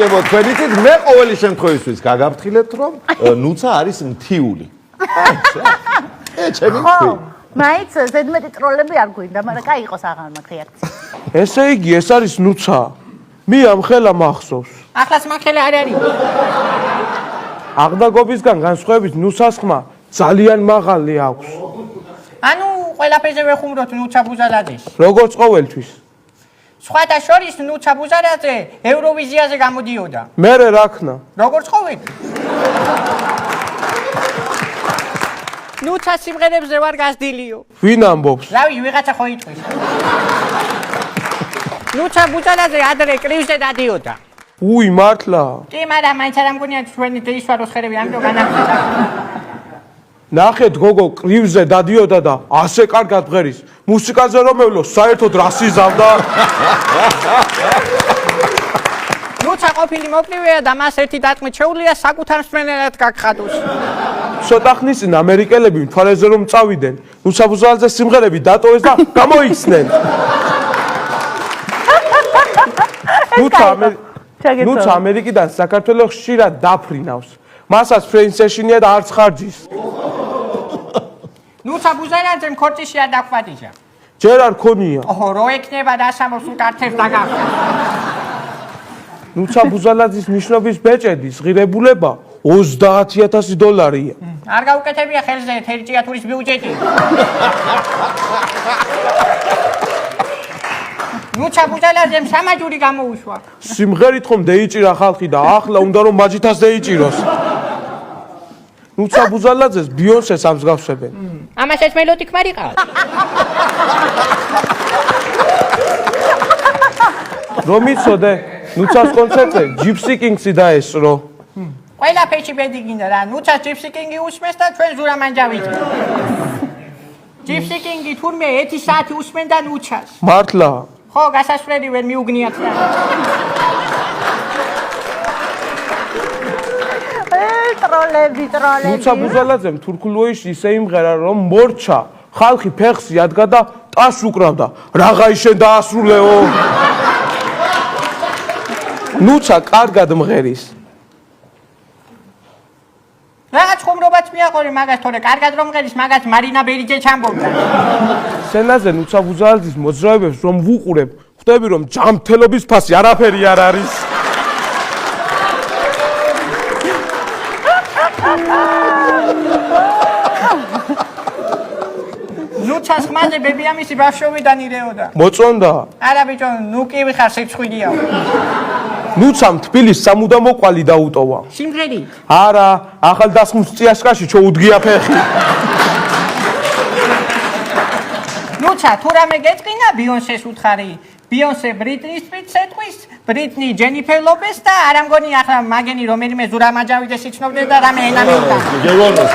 ბიჭებო, თქვენ იცით, მე ყოველი შემთხვევისთვის გაგაფრთხილებთ, რომ ნუცა არის მთიული. ჩემი ხო, მაიც ზედმეტი ტროლები არ გვინდა, მაგრამ კაი იყოს აღარ რეაქცია. ესე იგი, ეს არის ნუცა. მე ამ ხელა მახსოვს. ახლაც მახელა არ არის. აღდაგობისგან განსხვავებით ნუცას ხმა ძალიან მაღალი აქვს. ანუ ყველაფერზე ვეხუმროთ ნუცა ბუზალაძეს. როგორც ყოველთვის. სხვათა შორის ნუცა ბუზალაძე ევროვიზიაზე გამოდიოდა. მე რა ქნა? როგორც ყოველთვის. ნუცა სიმღერებზე ვარ გასდილიო. ვინ ამბობს? რავი, ვიღაცა ხო იტყვის. ნუცა ბუზალაძე ადრე კრივზე დადიოდა. უი, მართლა? კი, მაგრამ მაინც არ ამგონია ჩვენი დაისვაროს ხერები, ამიტომ განაგზავნა. ნახეთ, გოგო კრივზე დადიოდა და ასე კარგად ბღერის. მუსიკაზე რომევლო, საერთოდ რასიზავდა. ნუცა ყოფილი მოკრივეა და მას ერთი დატყვით შეუძლია საკუთარ მსმენელად გაგხადოს. ცოტა ხნის წინ ამერიკელები მთვარეზე რომ წავიდნენ, ნუცა ბუზალაძეს სიმღერები დატოვეს და გამოიხსნენ. ნუცა ამერიკიდან საქართველოს ხშირად დაფრინავს. მასაც ფრენსეშინია და არც ხარჯის. ნუცა ბუზალაძემ ქორწიში არ დაგვადიჟა. ჯერ არ ქონია. ოჰო, რო ექნება და სამოს უკართებს დაგახდა. ნუცა ბუზალაძის ნიშნობის ბეჭედის ღირებულება $30,000-ია. არ გაუკეთებია ხელზე თერჭიათურის ბიუჯეტი. ნუცა ბუზალაძემ სამაჯური გამოუშვა. სიმღერით ხომ დეიჭირა ხალხი და ახლა უნდა რომ მაჯითას დეიჭიროს. ნუცა ბუზალაძეს ბიონსეს ამსგავსებენ. ამასაც მელოდი ქმარი ყავს. რომ იცოდე, ნუცას კონცერტზე ჯიფსი კინგსი დაესწრო. ყველაფერში ბედი გინდა რა, ნუცას ჯიფსი კინგი უსმენს და ჩვენ ზურამანჯავიძე. ჯიფსი კინგი თურმე 1 საათი უსმენდა ნუცას. მართლა? ხო, გასასვლელი ვერ მიუგნიათ რა. ტროლები. ნუცა ბუზალაძემ თურქულოიში ისე იმღერა რომ მორჩა, ხალხი ფეხს იადგა და ტას უკრავდა. რაღა შენ დაასრულეო. ნუცა კარგად მღერის. რაღაც ხუმრობაც მიაყოლე მაგას, თორე კარგად რომ მღერის, მაგას მარინა ბერიჯე ჩამბობდა. სცენაზე ნუცა ბუზალაძის მოძრაობებს რომ ვუყურებ, ხვდები რომ ჯანმრთელობის ფასი არაფერი არ არის. ნუცას ხმაზე ბებიამისი ბავშვობიდან ირეოდა. მოწონდა? არა ბიჭო, ნუ კი ვიხარ სიცხვილია. ნუცამ თბილის სამუდამო კვალი დაუტოვა. სიმღერით? არა, ახალდასხმის წიაშკაში ჩოუდგია ფეხი. ნუცა თუ რამე გეწყინა ბიონსეს უთხარი. ბიონსე ბრიტნი სპირტს ეთყვის, ბრიტნი ჯენიფერ ლოპეს და არ ამგონი ახლა მაგენი რომელიმე ზურამანჯავიძეს იცნობდნენ და რამე ენა მიუტანა. გეგონოს.